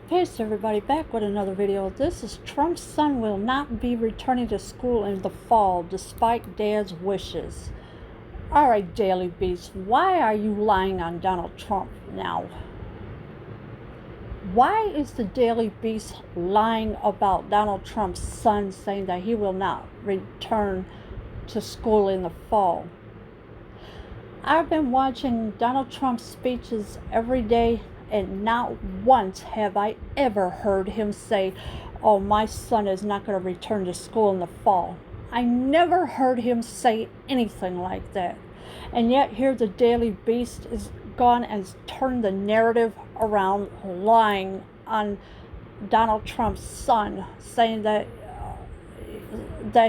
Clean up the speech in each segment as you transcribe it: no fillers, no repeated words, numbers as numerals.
Peace everybody, back with another video. This is Trump's son will not be returning to school in the fall despite dad's wishes. Alright, Daily Beast, why are you lying on Donald Trump now? Why is the Daily Beast lying about Donald Trump's son, saying that he will not return to school in the fall? I've been watching Donald Trump's speeches every day, and not once have I ever heard him say, oh, my son is not going to return to school in the fall. I never heard him say anything like that. And yet here the Daily Beast is gone and turned the narrative around, lying on Donald Trump's son, saying that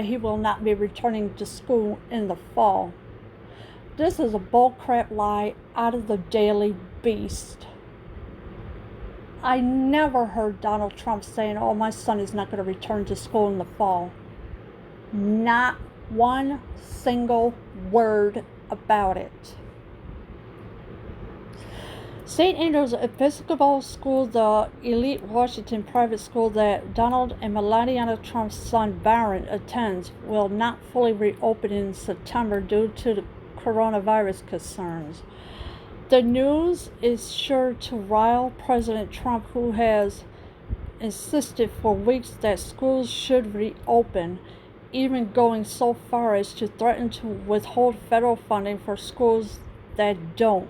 he will not be returning to school in the fall. This is a bullcrap lie out of the Daily Beast. I never heard Donald Trump saying, oh, my son is not going to return to school in the fall. Not one single word about it. St. Andrew's Episcopal School, the elite Washington private school that Donald and Melania Trump's son Barron attends, will not fully reopen in September due to the coronavirus concerns. The news is sure to rile President Trump, who has insisted for weeks that schools should reopen, even going so far as to threaten to withhold federal funding for schools that don't.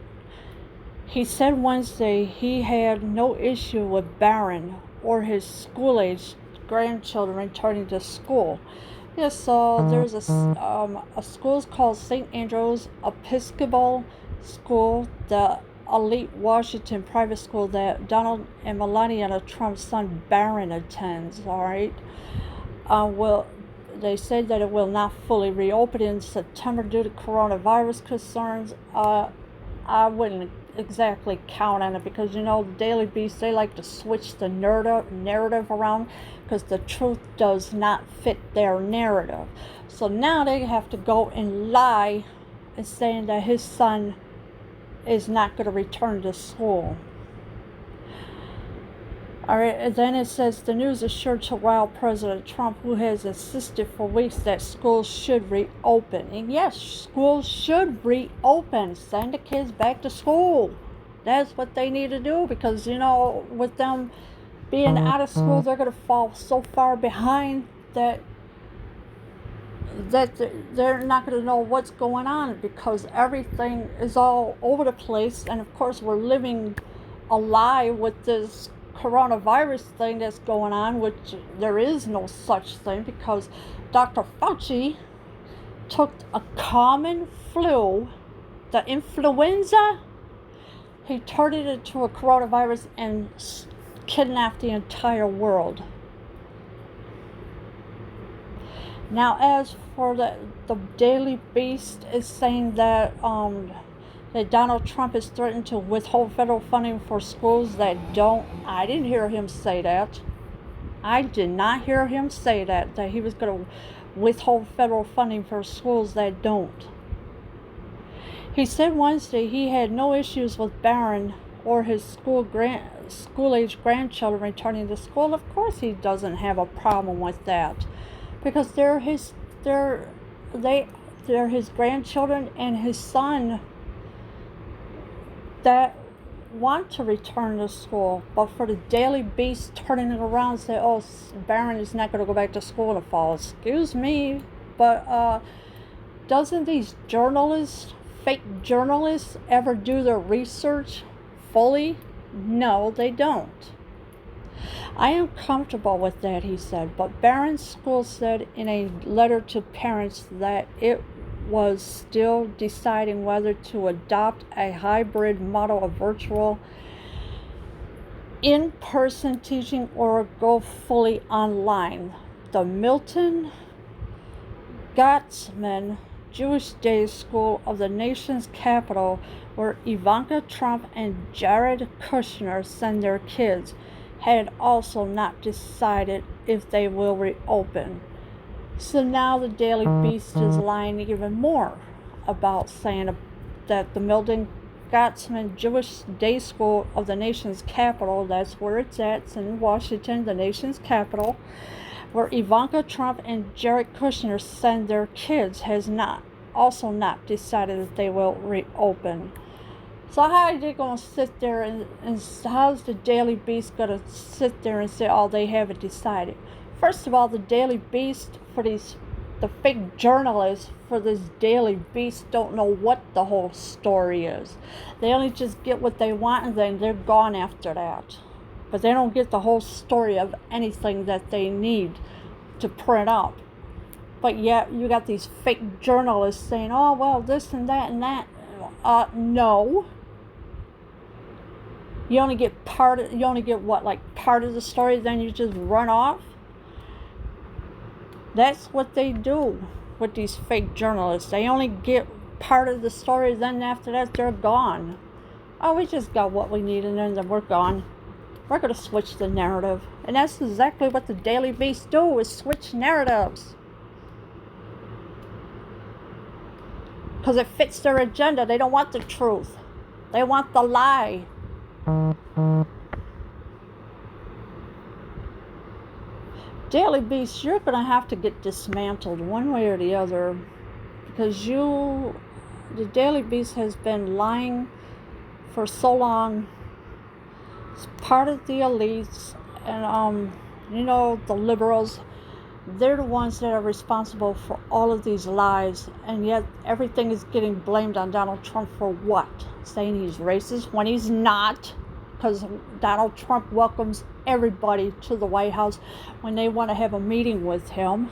He said Wednesday he had no issue with Barron or his school-age grandchildren returning to school. Yes, so there's a school called St. Andrew's Episcopal School, the elite Washington private school that Donald and Melania Trump's son Barron attends. All right, they said that it will not fully reopen in September due to coronavirus concerns. I wouldn't exactly count on it, because the Daily Beast, they like to switch the narrative around, because the truth does not fit their narrative. So now they have to go and lie and saying that his son is not going to return to school. All right, and then it says the news is sure to rile President Trump, who has insisted for weeks that schools should reopen. And yes, schools should reopen. Send the kids back to school. That's what they need to do, because, with them being out of school, they're going to fall so far behind that they're not going to know what's going on, because everything is all over the place. And of course, we're living a lie with this coronavirus thing that's going on, which there is no such thing, because Dr. Fauci took a common flu, the influenza, he turned it into a coronavirus and kidnapped the entire world. Now, as for the Daily Beast is saying that that Donald Trump is threatened to withhold federal funding for schools that don't. I didn't hear him say that. I did not hear him say that he was going to withhold federal funding for schools that don't. He said Wednesday he had no issues with Barron or his school-age grandchildren returning to school. Of course he doesn't have a problem with that, because they're his grandchildren and his son that want to return to school. But for the Daily Beast turning it around and say, oh, Barron is not going to go back to school in the fall. Excuse me, but doesn't these fake journalists, ever do their research fully? No, they don't. I am comfortable with that, he said, but Barron's school said in a letter to parents that it was still deciding whether to adopt a hybrid model of virtual in-person teaching or go fully online. The Milton Gottsman Jewish Day School of the nation's capital, where Ivanka Trump and Jared Kushner send their kids, had also not decided if they will reopen. So now the Daily Beast is lying even more about saying that the Milton Scotsman Jewish Day School of the nation's capital. That's where it's at. It's in Washington, the nation's capital, where Ivanka Trump and Jared Kushner send their kids, has also not decided that they will reopen. So how are they going to sit there and how's the Daily Beast going to sit there and say, oh, they haven't decided? First of all, the Daily Beast, the fake journalists for this Daily Beast don't know what the whole story is. They only just get what they want and then they're gone after that. But they don't get the whole story of anything that they need to print up. But yet you got these fake journalists saying, oh, well, this and that and that. No. You only get part of the story, then you just run off? That's what they do with these fake journalists. They only get part of the story, then after that they're gone. Oh, we just got what we need and then we're gone. We're going to switch the narrative. And that's exactly what the Daily Beast do, is switch narratives. Because it fits their agenda. They don't want the truth. They want the lie. Daily Beast, you're going to have to get dismantled one way or the other, because the Daily Beast has been lying for so long. It's part of the elites, and the liberals. They're the ones that are responsible for all of these lies, and yet everything is getting blamed on Donald Trump for what? Saying he's racist when he's not, because Donald Trump welcomes everybody to the White House when they want to have a meeting with him.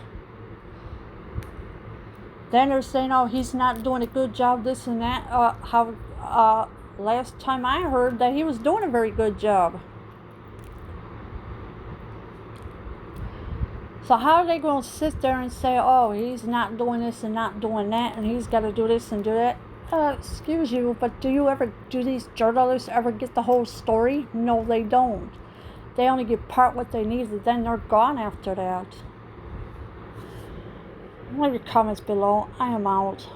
Then they're saying, oh, he's not doing a good job, this and that. Last time I heard that he was doing a very good job. So how are they going to sit there and say, oh, he's not doing this and not doing that, and he's got to do this and do that? Excuse you, but do these journalists ever get the whole story? No, they don't. They only get part what they need, and then they're gone after that. Leave your comments below. I am out.